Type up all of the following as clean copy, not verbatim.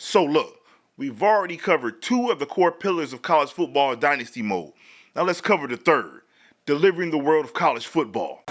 So look, we've already covered two of the core pillars of college football Dynasty mode. Now let's cover the third, delivering the world of college football.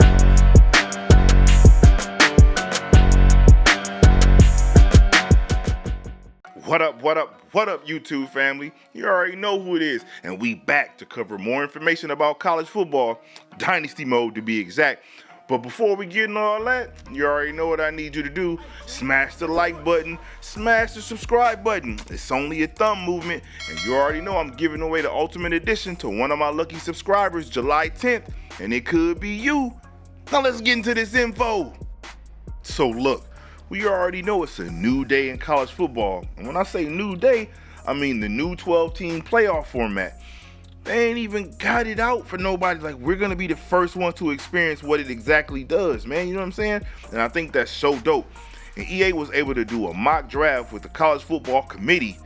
What up, YouTube family? You already know who it is, and we back to cover more information about college football, Dynasty mode to be exact. But before we get into all that, you already know what I need you to do. Smash the like button, smash the subscribe button. It's only a thumb movement, and you already know I'm giving away the Ultimate Edition to one of my lucky subscribers July 10th, and it could be you. Now let's get into this info. So look, we already know it's a new day in college football, and when I say new day, I mean the new 12-team playoff format. They ain't even got it out for nobody. Like, we're gonna be the first one to experience what it exactly does, man. You know what I'm saying? And I think that's so dope. And EA was able to do a mock draft with the college football committee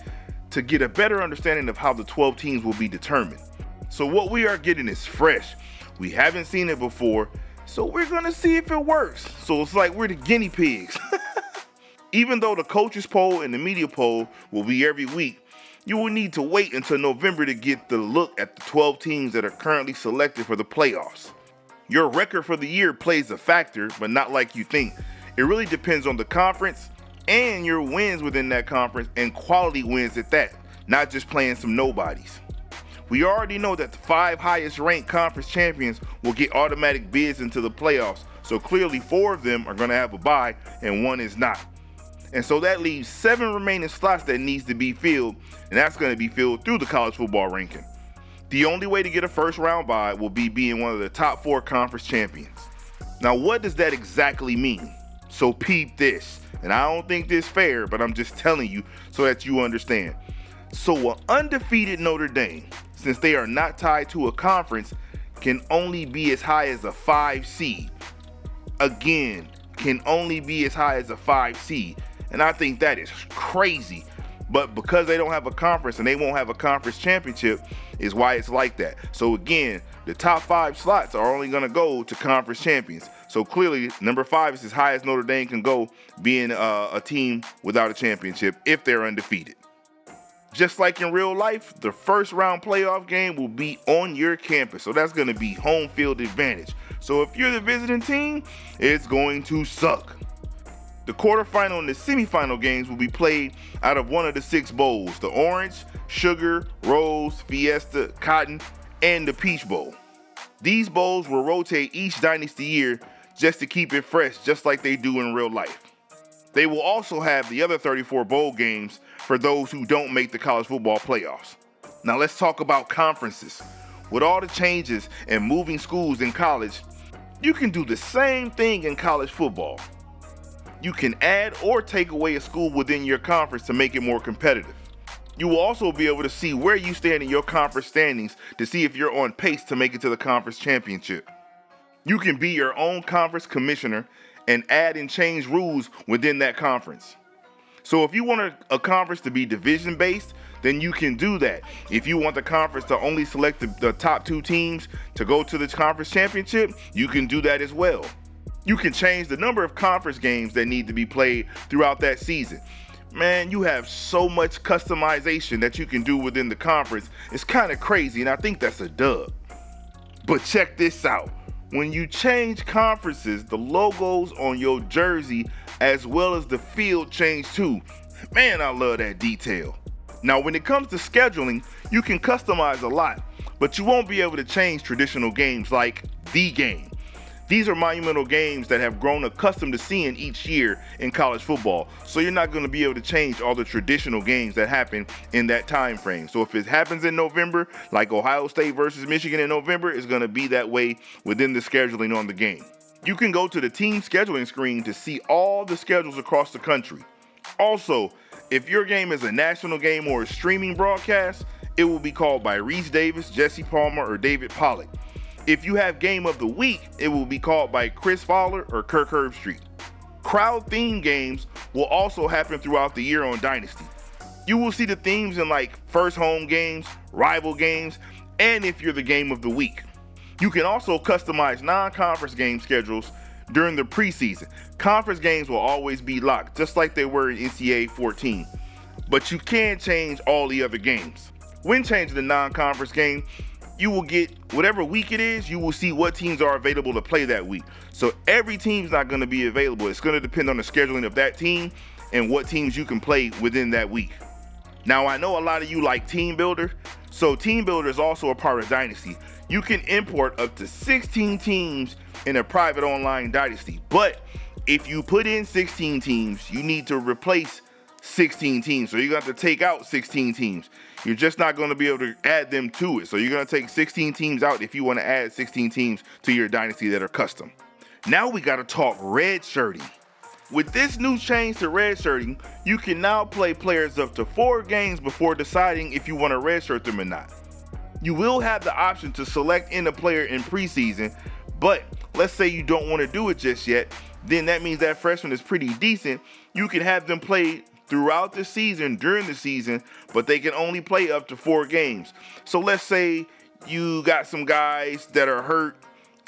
to get a better understanding of how the 12 teams will be determined. So what we are getting is fresh. We haven't seen it before, so we're gonna see if it works. So it's like we're the guinea pigs. Even though the coaches poll and the media poll will be every week, you will need to wait until November to get the look at the 12 teams that are currently selected for the playoffs. Your record for the year plays a factor, but not like you think. It really depends on the conference and your wins within that conference, and quality wins at that, not just playing some nobodies. We already know that the 5 highest ranked conference champions will get automatic bids into the playoffs, so clearly 4 of them are going to have a bye and 1 is not. And so that leaves 7 remaining slots that needs to be filled, and that's going to be filled through the college football ranking. The only way to get a first round bye will be being one of the top 4 conference champions. Now, what does that exactly mean? So peep this, and I don't think this fair, but I'm just telling you so that you understand. So an undefeated Notre Dame, since they are not tied to a conference, can only be as high as a 5 seed. Again, can only be as high as a 5 seed. And I think that is crazy. But because they don't have a conference and they won't have a conference championship is why it's like that. So again, the top 5 slots are only going to go to conference champions. So clearly, number 5 is as high as Notre Dame can go, being a team without a championship if they're undefeated. Just like in real life, the first round playoff game will be on your campus. So that's going to be home field advantage. So if you're the visiting team, it's going to suck. The quarterfinal and the semifinal games will be played out of one of the 6 bowls: the Orange, Sugar, Rose, Fiesta, Cotton, and the Peach Bowl. These bowls will rotate each dynasty year just to keep it fresh, just like they do in real life. They will also have the other 34 bowl games for those who don't make the college football playoffs. Now let's talk about conferences. With all the changes and moving schools in college, you can do the same thing in college football. You can add or take away a school within your conference to make it more competitive. You will also be able to see where you stand in your conference standings to see if you're on pace to make it to the conference championship. You can be your own conference commissioner and add and change rules within that conference. So if you want a conference to be division-based, then you can do that. If you want the conference to only select the top 2 teams to go to the conference championship, you can do that as well. You can change the number of conference games that need to be played throughout that season. Man, you have so much customization that you can do within the conference. It's kind of crazy, and I think that's a dub. But check this out. When you change conferences, the logos on your jersey as well as the field change too. Man, I love that detail. Now, when it comes to scheduling, you can customize a lot, but you won't be able to change traditional games like the game. These are monumental games that have grown accustomed to seeing each year in college football, so you're not going to be able to change all the traditional games that happen in that time frame. So if it happens in November, like Ohio State versus Michigan in November, it's going to be that way within the scheduling on the game. You can go to the team scheduling screen to see all the schedules across the country. Also, if your game is a national game or a streaming broadcast, it will be called by Reese Davis, Jesse Palmer, or David Pollock. If you have Game of the Week, it will be called by Chris Fowler or Kirk Herbstreit. Crowd theme games will also happen throughout the year on Dynasty. You will see the themes in like first home games, rival games, and if you're the Game of the Week. You can also customize non-conference game schedules during the preseason. Conference games will always be locked, just like they were in NCAA 14. but you can change all the other games. When changing the non-conference game, you will get whatever week it is, you will see what teams are available to play that week. So every team's not going to be available. It's going to depend on the scheduling of that team and what teams you can play within that week. Now, I know a lot of you like Team Builder, so Team Builder is also a part of Dynasty. You can import up to 16 teams in a private online Dynasty, but if you put in 16 teams, you need to replace 16 teams. So you're going to have to take out 16 teams. You're just not going to be able to add them to it. So you're going to take 16 teams out if you want to add 16 teams to your Dynasty that are custom. Now we got to talk redshirting. With this new change to redshirting, you can now play players up to 4 games before deciding if you want to redshirt them or not. You will have the option to select in a player in preseason, but let's say you don't want to do it just yet, then that means that freshman is pretty decent. You can have them play throughout the season, during the season, but they can only play up to 4 games. So let's say you got some guys that are hurt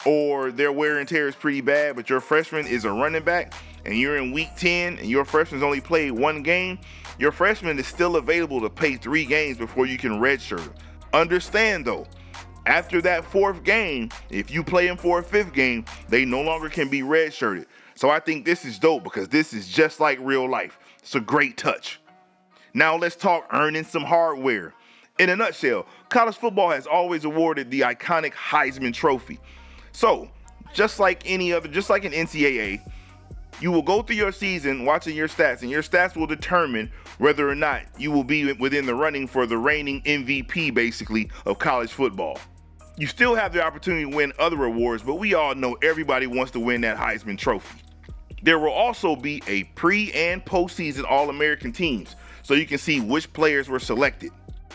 or their wear and tear is pretty bad, but your freshman is a running back and you're in week 10 and your freshman's only played 1 game, your freshman is still available to play 3 games before you can redshirt him. Understand though, after that 4th game, if you play him for a 5th game, they no longer can be redshirted. So I think this is dope because this is just like real life. It's a great touch. Now let's talk earning some hardware. In a nutshell, college football has always awarded the iconic Heisman Trophy. So, just like an NCAA, you will go through your season watching your stats, and your stats will determine whether or not you will be within the running for the reigning MVP, basically, of college football. You still have the opportunity to win other awards, but we all know everybody wants to win that Heisman Trophy. There will also be a pre- and postseason All-American teams, so you can see which players were selected.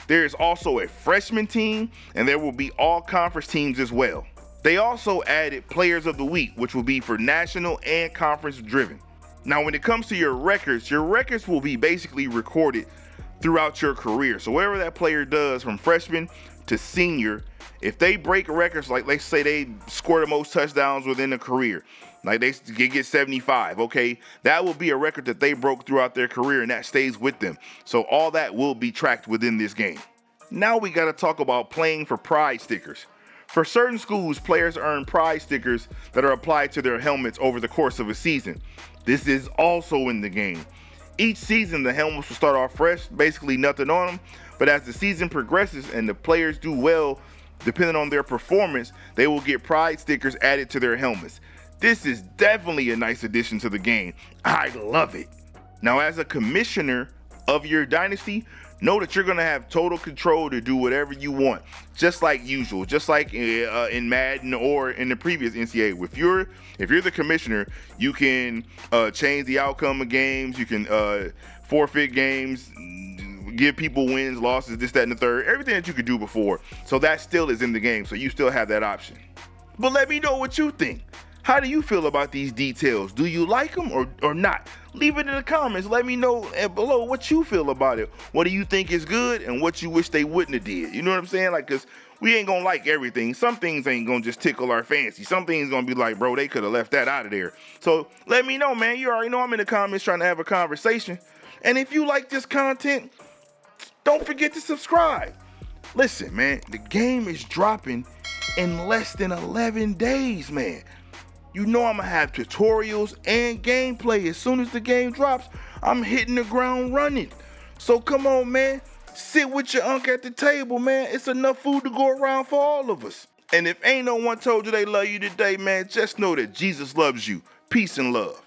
There is also a freshman team, and there will be all-conference teams as well. They also added Players of the Week, which will be for national and conference driven. Now, when it comes to your records will be basically recorded throughout your career. So whatever that player does from freshman to senior, if they break records, like let's say they score the most touchdowns within a career, like they get 75, okay, that will be a record that they broke throughout their career and that stays with them. So all that will be tracked within this game. Now we got to talk about playing for pride stickers. For certain schools, players earn pride stickers that are applied to their helmets over the course of a season. This is also in the game. Each season, the helmets will start off fresh, basically nothing on them, but as the season progresses and the players do well, depending on their performance, they will get pride stickers added to their helmets. This is definitely a nice addition to the game. I love it. Now, as a commissioner of your dynasty, know that you're going to have total control to do whatever you want, just like usual, just like in Madden or in the previous NCAA. If you're the commissioner, you can change the outcome of games, you can forfeit games, give people wins, losses, this, that, and the third, everything that you could do before. So that still is in the game, so you still have that option. But let me know what you think. How do you feel about these details? Do you like them or not? Leave it in the comments. Let me know below what you feel about it. What do you think is good and what you wish they wouldn't have did? You know what I'm saying? Like, because we ain't going to like everything. Some things ain't going to just tickle our fancy. Some things going to be like, bro, they could have left that out of there. So let me know, man. You already know I'm in the comments trying to have a conversation. And if you like this content, don't forget to subscribe. Listen, man, the game is dropping in less than 11 days, man. You know I'm going to have tutorials and gameplay. As soon as the game drops, I'm hitting the ground running. So come on, man. Sit with your uncle at the table, man. It's enough food to go around for all of us. And if ain't no one told you they love you today, man, just know that Jesus loves you. Peace and love.